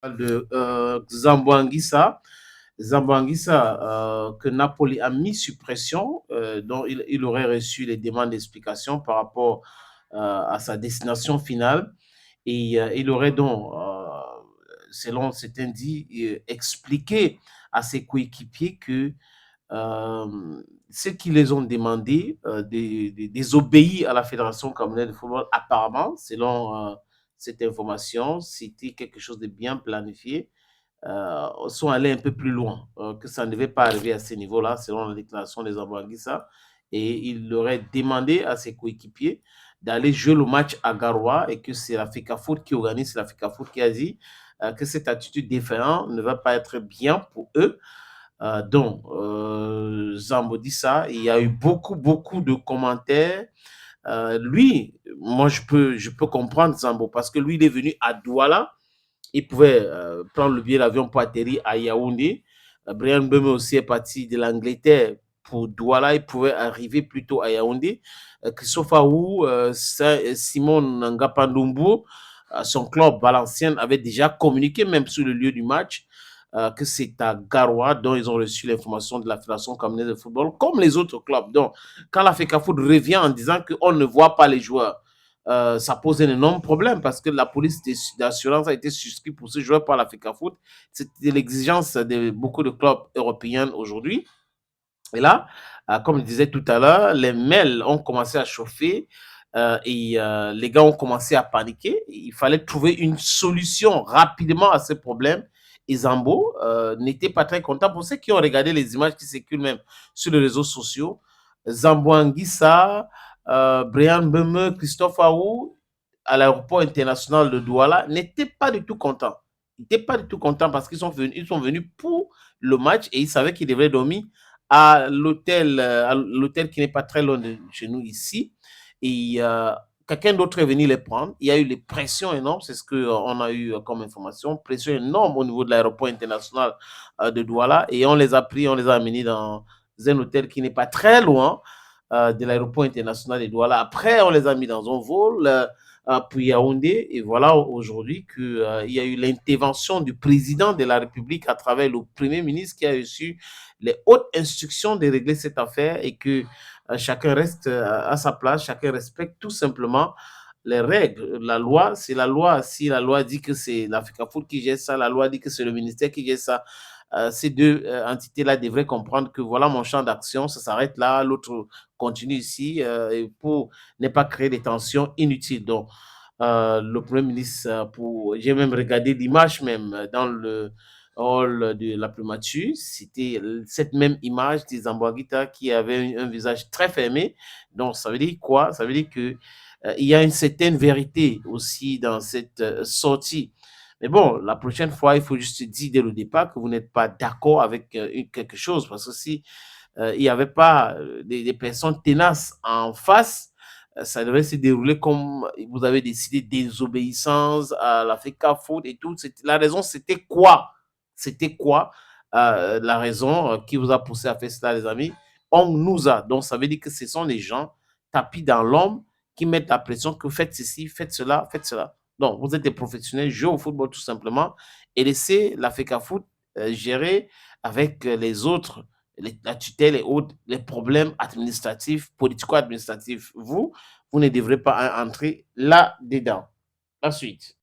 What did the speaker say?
de Zambo Anguissa. Zambo Anguissa, que Napoli a mis sous pression, dont il aurait reçu les demandes d'explication par rapport à sa destination finale. Et il aurait donc, selon certains dit, expliqué à ses coéquipiers que ceux qui les ont demandé désobéir à la Fédération camerounaise de football, apparemment, selon cette information, c'était quelque chose de bien planifié, sont allés un peu plus loin, que ça ne devait pas arriver à ce niveau-là, selon la déclaration des Ambouanguissa. Et il leur aurait demandé à ses coéquipiers d'aller jouer le match à Garoua et que c'est la FECAFOOT qui organise, c'est la FECAFOOT qui a dit que cette attitude différente ne va pas être bien pour eux. Zambo dit ça. Il y a eu beaucoup de commentaires. Lui, moi, je peux comprendre Zambo parce que lui, il est venu à Douala. Il pouvait prendre le billet d'avion pour atterrir à Yaoundé. Brian Beme aussi est parti de l'Angleterre pour Douala. Il pouvait arriver plutôt à Yaoundé. Christophe Aou, Simon Ngapandumbu, son club Valenciennes avait déjà communiqué même sur le lieu du match que c'est à Garoua dont ils ont reçu l'information de la Fédération camerounaise de football, comme les autres clubs. Donc, quand la FECAFOOT revient en disant qu'on ne voit pas les joueurs, ça pose un énorme problème parce que la police d'assurance a été souscrite pour ce joueur par la FECAFOOT. C'était l'exigence de beaucoup de clubs européens aujourd'hui. Et là, comme je disais tout à l'heure, les mails ont commencé à chauffer les gars ont commencé à paniquer. Il fallait trouver une solution rapidement à ce problème. Et Zambo n'était pas très content. Pour ceux qui ont regardé les images qui circulent même sur les réseaux sociaux, Zambo Anguissa, Brian Beme, Christophe Aou, à l'aéroport international de Douala, n'étaient pas du tout contents. Ils n'étaient pas du tout contents parce ils sont venus pour le match et ils savaient qu'ils devraient dormir à l'hôtel qui n'est pas très loin de chez nous ici. Et quelqu'un d'autre est venu les prendre. Il y a eu les pressions énormes, c'est ce qu'on a eu comme information, pression énorme au niveau de l'aéroport international de Douala. Et on les a pris, on les a amenés dans un hôtel qui n'est pas très loin de l'aéroport international de Douala. Après, on les a mis dans un vol pour Yaoundé. Et voilà aujourd'hui qu'il y a eu l'intervention du président de la République à travers le Premier ministre qui a reçu les hautes instructions de régler cette affaire et que chacun reste à sa place, chacun respecte tout simplement les règles. La loi, c'est la loi. Si la loi dit que c'est la FECAFOOT qui gère ça, la loi dit que c'est le ministère qui gère ça, ces deux entités-là devraient comprendre que voilà mon champ d'action, ça s'arrête là, l'autre continue ici pour ne pas créer des tensions inutiles. Donc, le Premier ministre, j'ai même regardé l'image même dans le hall de la primature, c'était cette même image des Zamboanguita qui avait un visage très fermé. Donc, ça veut dire quoi? Ça veut dire que il y a une certaine vérité aussi dans cette sortie. Mais bon, la prochaine fois, il faut juste dire dès le départ que vous n'êtes pas d'accord avec quelque chose. Parce que si il n'y avait pas des personnes tenaces en face, ça devait se dérouler comme vous avez décidé, désobéissance à la FECAFOOT et tout. La raison, c'était quoi? C'était quoi la raison qui vous a poussé à faire cela, les amis? On nous a. Donc, ça veut dire que ce sont les gens tapis dans l'ombre qui mettent la pression que faites ceci, faites cela, faites cela. Donc, vous êtes des professionnels, jouez au football tout simplement et laissez la FECAFOOT gérer avec les autres, la tutelle et autres, les problèmes administratifs, politico-administratifs. Vous ne devrez pas entrer là-dedans. La suite.